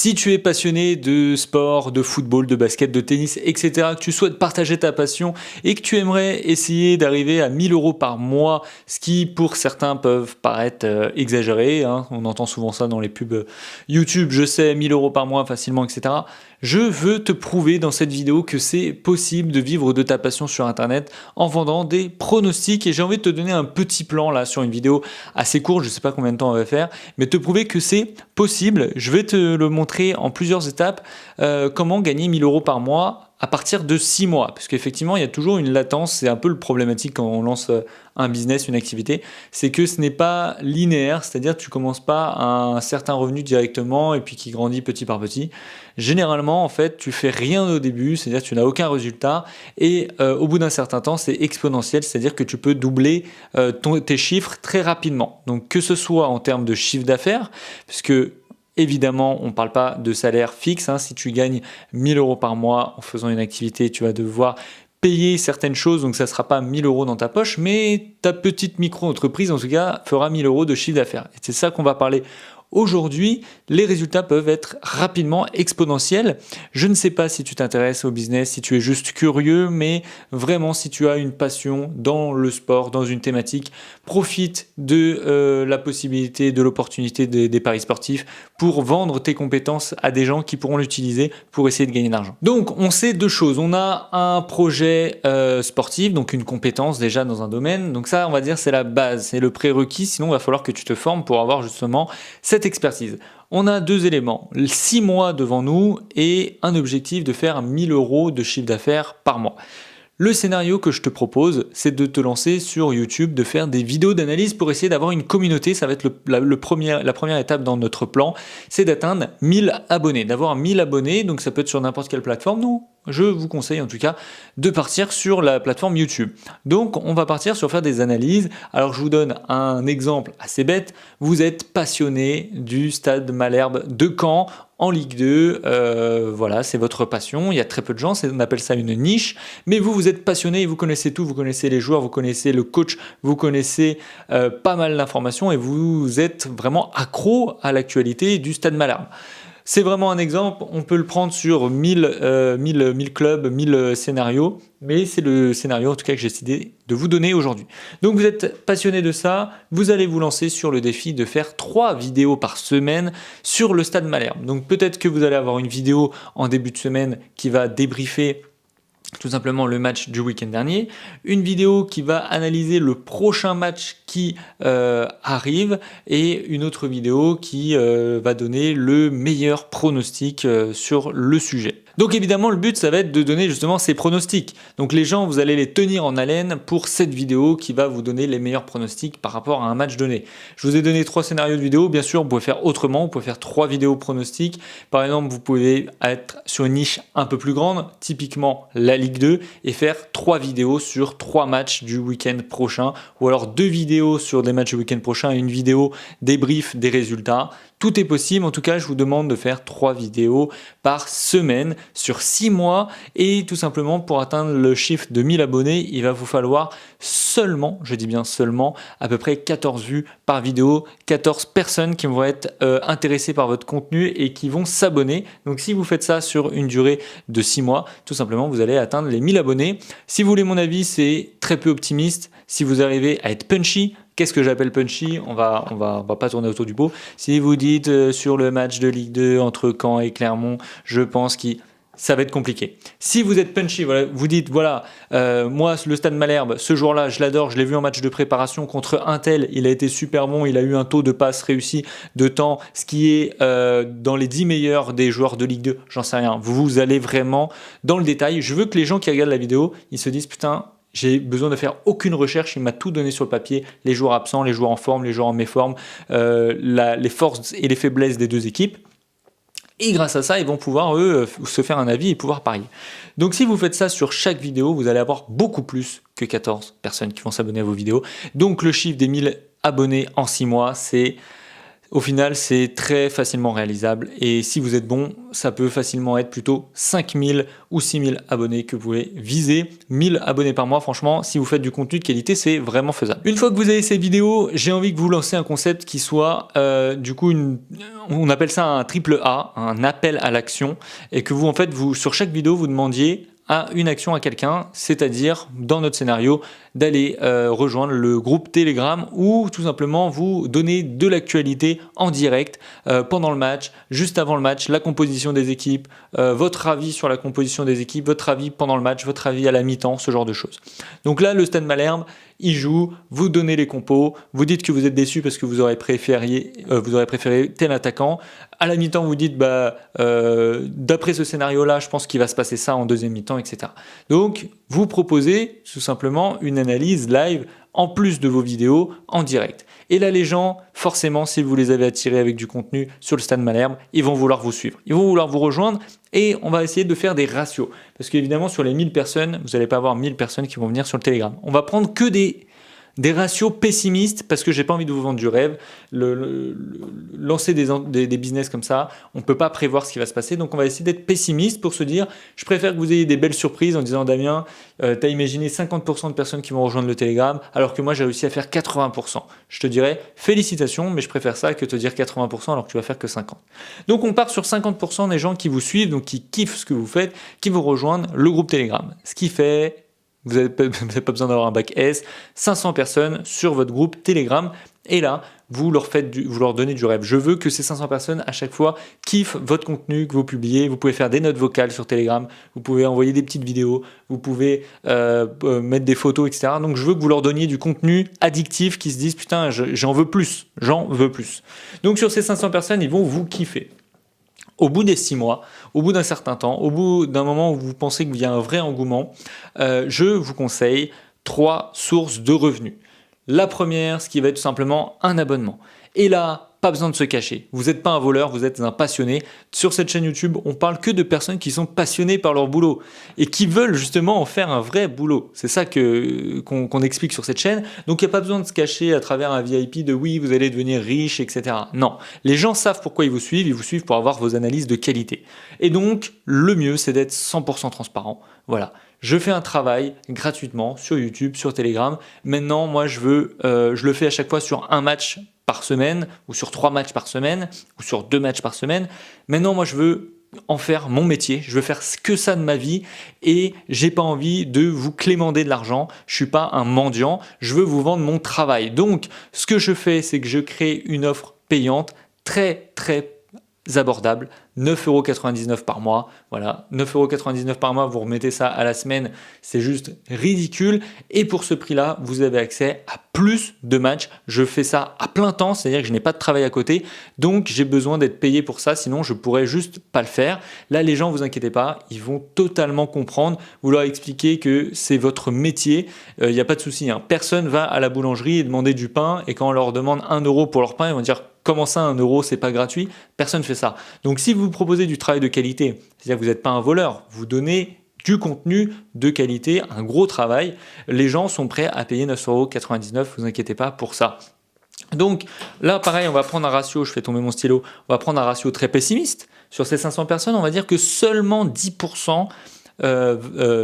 Si tu es passionné de sport, de football, de basket, de tennis, etc., que tu souhaites partager ta passion et que tu aimerais essayer d'arriver à 1000 euros par mois, ce qui pour certains peuvent paraître exagéré, hein, on entend souvent ça dans les pubs YouTube, je sais, 1000 euros par mois facilement, etc. Je veux te prouver dans cette vidéo que c'est possible de vivre de ta passion sur Internet en vendant des pronostics et j'ai envie de te donner un petit plan là sur une vidéo assez courte, je ne sais pas combien de temps on va faire, mais te prouver que c'est possible. Je vais te le montrer en plusieurs étapes, comment gagner 1000 euros par mois à partir de 6 mois. Parce qu'effectivement, il y a toujours une latence, c'est un peu le problématique quand on lance un business, une activité, c'est que ce n'est pas linéaire, c'est-à-dire que tu commences pas à un certain revenu directement et puis qui grandit petit par petit. Généralement, en fait, tu fais rien au début, c'est-à-dire que tu n'as aucun résultat et au bout d'un certain temps, c'est exponentiel, c'est-à-dire que tu peux doubler tes chiffres très rapidement. Donc que ce soit en termes de chiffre d'affaires, puisque évidemment, on ne parle pas de salaire fixe. Hein. Si tu gagnes 1000 euros par mois en faisant une activité, tu vas devoir payer certaines choses, donc ça ne sera pas 1000 euros dans ta poche, mais ta petite micro-entreprise, en tout cas, fera 1000 euros de chiffre d'affaires. Et c'est ça qu'on va parler aujourd'hui. Les résultats peuvent être rapidement exponentiels. Je ne sais pas si tu t'intéresses au business, si tu es juste curieux, mais vraiment si tu as une passion dans le sport, dans une thématique, profite de la possibilité, de l'opportunité des paris sportifs pour vendre tes compétences à des gens qui pourront l'utiliser pour essayer de gagner de l'argent. Donc on sait deux choses. On a un projet sportif, donc une compétence déjà dans un domaine. Donc ça, on va dire, c'est la base, c'est le prérequis. Sinon, il va falloir que tu te formes pour avoir justement cette expertise. On a deux éléments, 6 mois devant nous et un objectif de faire 1000 euros de chiffre d'affaires par mois. Le scénario que je te propose, c'est de te lancer sur YouTube, de faire des vidéos d'analyse pour essayer d'avoir une communauté. Ça va être la première étape dans notre plan, c'est d'atteindre 1000 abonnés, d'avoir 1000 abonnés. Donc ça peut être sur n'importe quelle plateforme. Non, je vous conseille en tout cas de partir sur la plateforme YouTube. Donc on va partir sur faire des analyses. Alors je vous donne un exemple assez bête. Vous êtes passionné du Stade Malherbe de Caen en Ligue 2, voilà, c'est votre passion. Il y a très peu de gens, on appelle ça une niche. Mais vous êtes passionné et vous connaissez tout. Vous connaissez les joueurs, vous connaissez le coach, vous connaissez pas mal d'informations et vous êtes vraiment accro à l'actualité du Stade Malherbe. C'est vraiment un exemple, on peut le prendre sur 1000 clubs, 1000 scénarios, mais c'est le scénario en tout cas que j'ai décidé de vous donner aujourd'hui. Donc vous êtes passionné de ça, vous allez vous lancer sur le défi de faire 3 vidéos par semaine sur le Stade Malherbe. Donc peut-être que vous allez avoir une vidéo en début de semaine qui va débriefer tout simplement le match du week-end dernier, une vidéo qui va analyser le prochain match qui arrive et une autre vidéo qui va donner le meilleur pronostic sur le sujet. Donc évidemment le but ça va être de donner justement ces pronostics. Donc les gens vous allez les tenir en haleine pour cette vidéo qui va vous donner les meilleurs pronostics par rapport à un match donné. Je vous ai donné 3 scénarios de vidéo, bien sûr vous pouvez faire autrement, vous pouvez faire 3 vidéos pronostics. Par exemple vous pouvez être sur une niche un peu plus grande, typiquement la Ligue 2 et faire 3 vidéos sur 3 matchs du week-end prochain ou alors 2 vidéos sur des matchs du week-end prochain et une vidéo débrief des résultats. Tout est possible, en tout cas je vous demande de faire 3 vidéos par semaine sur 6 mois et tout simplement pour atteindre le chiffre de 1000 abonnés, il va vous falloir seulement, je dis bien seulement, à peu près 14 vues par vidéo, 14 personnes qui vont être intéressées par votre contenu et qui vont s'abonner. Donc si vous faites ça sur une durée de 6 mois, tout simplement vous allez atteindre les 1000 abonnés. Si vous voulez mon avis, c'est très peu optimiste. Si vous arrivez à être punchy, qu'est-ce que j'appelle punchy? On va pas tourner autour du pot. Si vous dites sur le match de Ligue 2 entre Caen et Clermont, je pense que ça va être compliqué. Si vous êtes punchy, voilà, vous dites voilà, moi le Stade Malherbe, ce jour-là, je l'adore, je l'ai vu en match de préparation contre un tel, il a été super bon, il a eu un taux de passe réussi de temps, ce qui est dans les 10 meilleurs des joueurs de Ligue 2, j'en sais rien. Vous allez vraiment dans le détail. Je veux que les gens qui regardent la vidéo, ils se disent putain, j'ai besoin de faire aucune recherche, il m'a tout donné sur le papier, les joueurs absents, les joueurs en forme, les joueurs en méforme, les forces et les faiblesses des deux équipes. Et grâce à ça, ils vont pouvoir, eux, se faire un avis et pouvoir parier. Donc si vous faites ça sur chaque vidéo, vous allez avoir beaucoup plus que 14 personnes qui vont s'abonner à vos vidéos. Donc le chiffre des 1000 abonnés en 6 mois, c'est Au final, c'est très facilement réalisable et si vous êtes bon, ça peut facilement être plutôt 5000 ou 6000 abonnés que vous pouvez viser. 1000 abonnés par mois, franchement, si vous faites du contenu de qualité, c'est vraiment faisable. Une fois que vous avez ces vidéos, j'ai envie que vous lancez un concept qui soit du coup on appelle ça un triple A, un appel à l'action, et que vous en fait, sur chaque vidéo, vous demandiez à une action à quelqu'un, c'est-à-dire dans notre scénario d'aller rejoindre le groupe Telegram ou tout simplement vous donner de l'actualité en direct pendant le match, juste avant le match, la composition des équipes, votre avis sur la composition des équipes, votre avis pendant le match, votre avis à la mi-temps, ce genre de choses. Donc là, le Stade Malherbe, il joue, vous donnez les compos, vous dites que vous êtes déçu parce que vous aurez préféré tel attaquant. À la mi-temps, vous dites d'après ce scénario-là, je pense qu'il va se passer ça en deuxième mi-temps, etc. Donc, vous proposez tout simplement une analyse live en plus de vos vidéos en direct. Et là, les gens, forcément, si vous les avez attirés avec du contenu sur le Stade Malherbe, ils vont vouloir vous suivre, ils vont vouloir vous rejoindre et on va essayer de faire des ratios. Parce qu'évidemment, sur les 1000 personnes, vous n'allez pas avoir 1000 personnes qui vont venir sur le Telegram. On va prendre que des ratios pessimistes parce que j'ai pas envie de vous vendre du rêve. Lancer des business comme ça, on peut pas prévoir ce qui va se passer. Donc on va essayer d'être pessimiste pour se dire, je préfère que vous ayez des belles surprises en disant Damien, tu as imaginé 50% de personnes qui vont rejoindre le Telegram alors que moi j'ai réussi à faire 80%. Je te dirais félicitations, mais je préfère ça que te dire 80% alors que tu vas faire que 50%. Donc on part sur 50% des gens qui vous suivent, donc qui kiffent ce que vous faites, qui vous rejoignent le groupe Telegram. Ce qui fait... Vous n'avez pas besoin d'avoir un bac S, 500 personnes sur votre groupe Telegram. Et là, vous leur donnez du rêve. Je veux que ces 500 personnes, à chaque fois, kiffent votre contenu que vous publiez. Vous pouvez faire des notes vocales sur Telegram. Vous pouvez envoyer des petites vidéos. Vous pouvez mettre des photos, etc. Donc, je veux que vous leur donniez du contenu addictif qui se disent « Putain, j'en veux plus. J'en veux plus. » Donc, sur ces 500 personnes, ils vont vous kiffer. Au bout des 6 mois, au bout d'un certain temps, au bout d'un moment où vous pensez qu'il y a un vrai engouement, je vous conseille 3 sources de revenus. La première, ce qui va être tout simplement un abonnement. Et là, pas besoin de se cacher. Vous n'êtes pas un voleur, vous êtes un passionné. Sur cette chaîne YouTube, on parle que de personnes qui sont passionnées par leur boulot et qui veulent justement en faire un vrai boulot. C'est ça qu'on explique sur cette chaîne. Donc il n'y a pas besoin de se cacher à travers un VIP de oui, vous allez devenir riche, etc. Non, les gens savent pourquoi ils vous suivent pour avoir vos analyses de qualité. Et donc, le mieux, c'est d'être 100% transparent. Voilà. Je fais un travail gratuitement sur YouTube, sur Telegram. Maintenant, moi, je le fais à chaque fois sur un match par semaine, ou sur 3 matchs par semaine, ou sur 2 matchs par semaine. Maintenant, moi, je veux en faire mon métier, je veux faire que ça de ma vie et j'ai pas envie de vous clémenter de l'argent, je suis pas un mendiant, je veux vous vendre mon travail. Donc, ce que je fais, c'est que je crée une offre payante très abordable, 9,99 € par mois. Voilà, 9,99 € par mois, vous remettez ça à la semaine, c'est juste ridicule. Et pour ce prix-là, vous avez accès à plus de matchs. Je fais ça à plein temps, c'est-à-dire que je n'ai pas de travail à côté, donc j'ai besoin d'être payé pour ça, sinon je pourrais juste pas le faire. Là, les gens, vous inquiétez pas, ils vont totalement comprendre. Vous leur expliquez que c'est votre métier, il n'y a pas de souci. Personne va à la boulangerie et demander du pain, et quand on leur demande 1 € pour leur pain, ils vont dire comment ça 1 €, c'est pas gratuit? Personne ne fait ça. Donc si vous proposez du travail de qualité, c'est-à-dire que vous n'êtes pas un voleur, vous donnez du contenu de qualité, un gros travail, les gens sont prêts à payer 9,99 €, vous inquiétez pas pour ça. Donc là, pareil, on va prendre un ratio, je fais tomber mon stylo, on va prendre un ratio très pessimiste. Sur ces 500 personnes, on va dire que seulement 10%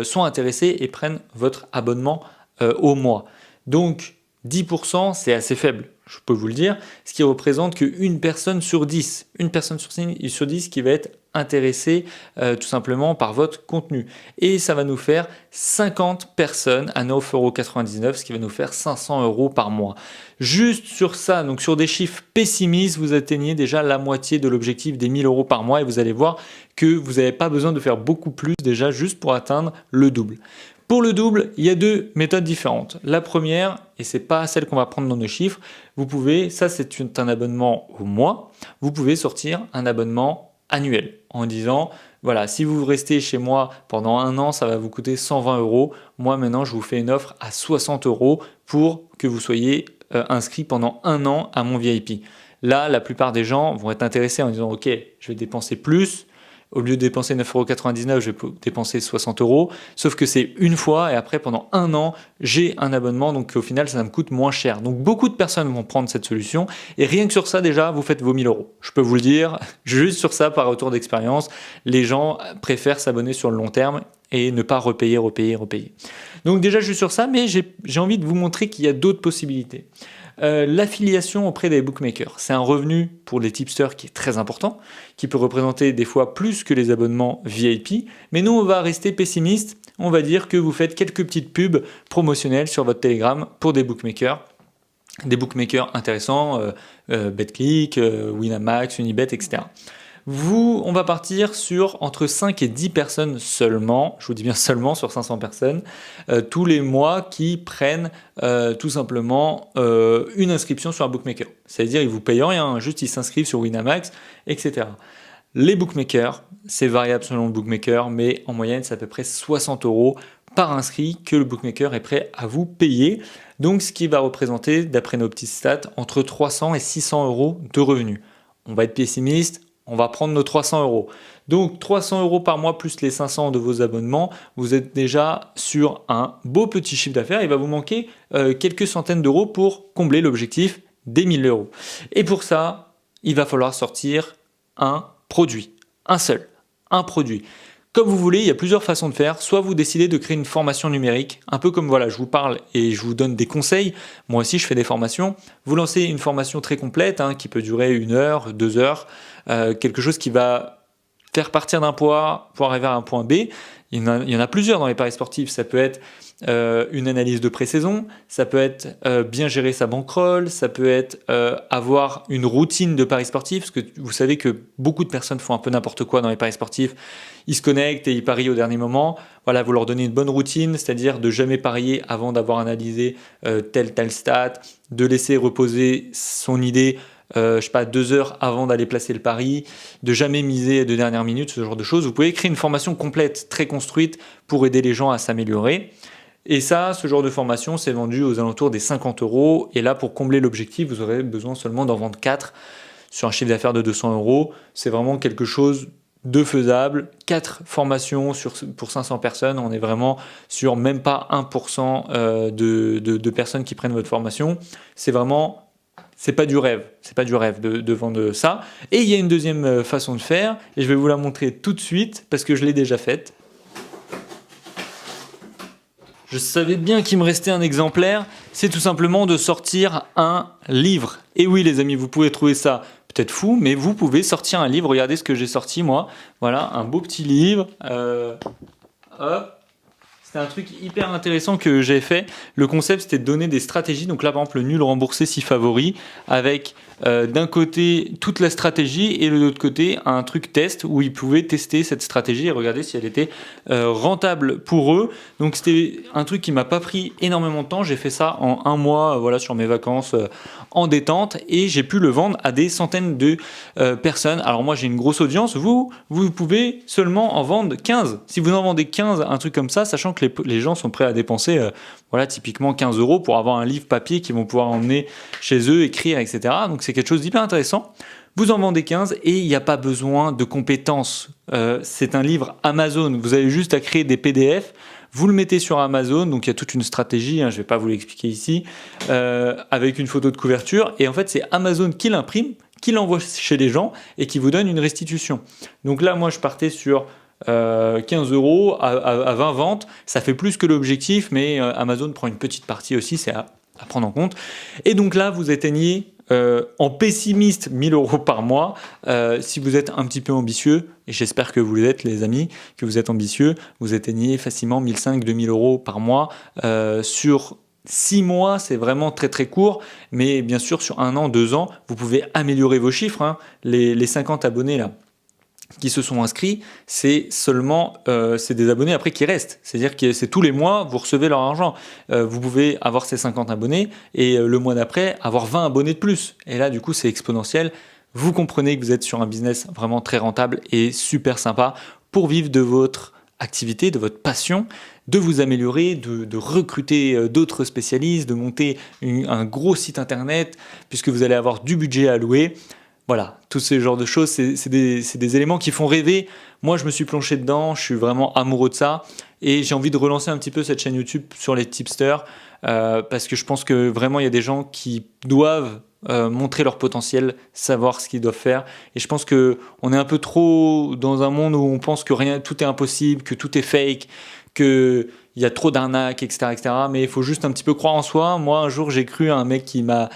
sont intéressés et prennent votre abonnement au mois. Donc 10%, c'est assez faible, je peux vous le dire, ce qui représente qu'une personne sur 10, une personne sur 10 qui va être intéressée tout simplement par votre contenu. Et ça va nous faire 50 personnes à 9,99 €, ce qui va nous faire 500 € par mois. Juste sur ça, donc sur des chiffres pessimistes, vous atteignez déjà la moitié de l'objectif des 1000 € par mois et vous allez voir que vous n'avez pas besoin de faire beaucoup plus déjà juste pour atteindre le double. Pour le double, il y a 2 méthodes différentes. La première, et c'est pas celle qu'on va prendre dans nos chiffres, vous pouvez, ça c'est un abonnement au mois, vous pouvez sortir un abonnement annuel en disant, voilà, si vous restez chez moi pendant 1 an, ça va vous coûter 120 €. Moi maintenant, je vous fais une offre à 60 € pour que vous soyez inscrit pendant 1 an à mon VIP. Là, la plupart des gens vont être intéressés en disant, ok, je vais dépenser plus. Au lieu de dépenser 9,99 €, je vais dépenser 60 €. Sauf que c'est une fois et après, pendant un an, j'ai un abonnement. Donc au final, ça me coûte moins cher. Donc beaucoup de personnes vont prendre cette solution. Et rien que sur ça, déjà, vous faites vos 1 000 €. Je peux vous le dire, juste sur ça, par retour d'expérience, les gens préfèrent s'abonner sur le long terme et ne pas repayer. Donc déjà, juste sur ça, mais j'ai envie de vous montrer qu'il y a d'autres possibilités. L'affiliation auprès des bookmakers, c'est un revenu pour les tipsters qui est très important, qui peut représenter des fois plus que les abonnements VIP, mais nous on va rester pessimiste, on va dire que vous faites quelques petites pubs promotionnelles sur votre Telegram pour des bookmakers intéressants, BetClick, Winamax, Unibet, etc. On va partir sur entre 5 et 10 personnes seulement, je vous dis bien seulement sur 500 personnes, tous les mois qui prennent tout simplement une inscription sur un bookmaker. C'est-à-dire ils ne vous payent rien, juste ils s'inscrivent sur Winamax, etc. Les bookmakers, c'est variable selon le bookmaker, mais en moyenne c'est à peu près 60 € par inscrit que le bookmaker est prêt à vous payer. Donc ce qui va représenter, d'après nos petites stats, entre 300 et 600 € de revenus. On va être pessimiste, on va prendre nos 300 €. Donc 300 € par mois plus les 500 de vos abonnements, vous êtes déjà sur un beau petit chiffre d'affaires. Il va vous manquer quelques centaines d'euros pour combler l'objectif des 1 000 €. Et pour ça, il va falloir sortir un produit, un produit. Comme vous voulez, il y a plusieurs façons de faire. Soit vous décidez de créer une formation numérique, un peu comme voilà, je vous parle et je vous donne des conseils. Moi aussi, je fais des formations. Vous lancez une formation très complète qui peut durer 1 heure, 2 heures, quelque chose qui va faire partir d'un point pour arriver à un point B. Il y en a plusieurs dans les paris sportifs. Ça peut être une analyse de pré-saison, ça peut être bien gérer sa bankroll, ça peut être avoir une routine de paris sportifs, parce que vous savez que beaucoup de personnes font un peu n'importe quoi dans les paris sportifs. Ils se connectent et ils parient au dernier moment. Voilà, vous leur donnez une bonne routine, c'est-à-dire de jamais parier avant d'avoir analysé telle stat, de laisser reposer son idée 2 heures avant d'aller placer le pari, de jamais miser de dernière minute, ce genre de choses. Vous pouvez créer une formation complète, très construite pour aider les gens à s'améliorer. Et ça, ce genre de formation, c'est vendu aux alentours des 50 €. Et là, pour combler l'objectif, vous aurez besoin seulement d'en vendre 4 sur un chiffre d'affaires de 200 €. C'est vraiment quelque chose de faisable. 4 formations pour 500 personnes. On est vraiment sur même pas 1% de personnes qui prennent votre formation. C'est pas du rêve. C'est pas du rêve de vendre ça. Et il y a une deuxième façon de faire. Et je vais vous la montrer tout de suite parce que je l'ai déjà faite. Je savais bien qu'il me restait un exemplaire, c'est tout simplement de sortir un livre. Et oui les amis, vous pouvez trouver ça peut-être fou, mais vous pouvez sortir un livre. Regardez ce que j'ai sorti moi. Voilà, un beau petit livre. Hop. C'était un truc hyper intéressant que j'ai fait. Le concept, c'était de donner des stratégies. Donc là, par exemple, le nul remboursé si favori, avec d'un côté toute la stratégie et de l'autre côté un truc test où ils pouvaient tester cette stratégie et regarder si elle était rentable pour eux. Donc c'était un truc qui m'a pas pris énormément de temps. J'ai fait ça en un mois, voilà, sur mes vacances en détente, et j'ai pu le vendre à des centaines de personnes. Alors moi, j'ai une grosse audience. Vous pouvez seulement en vendre 15. Si vous en vendez 15, un truc comme ça, sachant que les gens sont prêts à dépenser voilà, typiquement 15 € pour avoir un livre papier qu'ils vont pouvoir emmener chez eux, écrire, etc. Donc c'est quelque chose d'hyper intéressant. Vous en vendez 15 et il n'y a pas besoin de compétences. C'est un livre Amazon. Vous avez juste à créer des PDF. Vous le mettez sur Amazon, donc il y a toute une stratégie, je ne vais pas vous l'expliquer ici, avec une photo de couverture. Et en fait, c'est Amazon qui l'imprime, qui l'envoie chez les gens et qui vous donne une restitution. Donc là, moi, je partais sur 15 € à 20 ventes. Ça fait plus que l'objectif, mais Amazon prend une petite partie aussi, c'est à prendre en compte. Et donc là, vous atteignez en pessimiste 1 000 € par mois. Si vous êtes un petit peu ambitieux, et j'espère que vous l'êtes les amis, que vous êtes ambitieux, vous atteignez facilement 1 500 à 2 000 € par mois sur 6 mois. C'est vraiment très très court, mais bien sûr sur 1 an, 2 ans, vous pouvez améliorer vos chiffres. Les 50 abonnés là qui se sont inscrits, c'est seulement c'est des abonnés après qui restent. C'est-à-dire que c'est tous les mois, vous recevez leur argent. Vous pouvez avoir ces 50 abonnés et le mois d'après, avoir 20 abonnés de plus. Et là, du coup, c'est exponentiel. Vous comprenez que vous êtes sur un business vraiment très rentable et super sympa pour vivre de votre activité, de votre passion, de vous améliorer, de recruter d'autres spécialistes, de monter un gros site internet, puisque vous allez avoir du budget à allouer. Voilà, tous ces genres de choses, c'est des éléments qui font rêver. Moi, je me suis plongé dedans, je suis vraiment amoureux de ça. Et j'ai envie de relancer un petit peu cette chaîne YouTube sur les tipsters, parce que je pense que vraiment, il y a des gens qui doivent montrer leur potentiel, savoir ce qu'ils doivent faire. Et je pense que on est un peu trop dans un monde où on pense que rien, tout est impossible, que tout est fake, que il y a trop d'arnaques, etc., etc. Mais il faut juste un petit peu croire en soi. Moi, un jour, j'ai cru à un mec qui m'a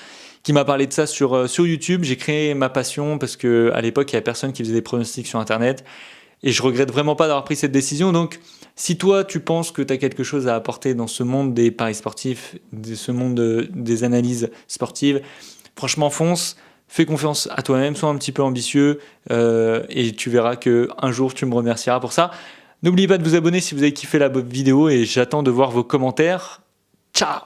parlé de ça sur YouTube. J'ai créé ma passion parce que à l'époque, il y avait personne qui faisait des pronostics sur Internet. Et je regrette vraiment pas d'avoir pris cette décision. Donc, si toi, tu penses que tu as quelque chose à apporter dans ce monde des paris sportifs, ce monde des analyses sportives, franchement, fonce. Fais confiance à toi-même, sois un petit peu ambitieux et tu verras que un jour tu me remercieras pour ça. N'oubliez pas de vous abonner si vous avez kiffé la vidéo et j'attends de voir vos commentaires. Ciao!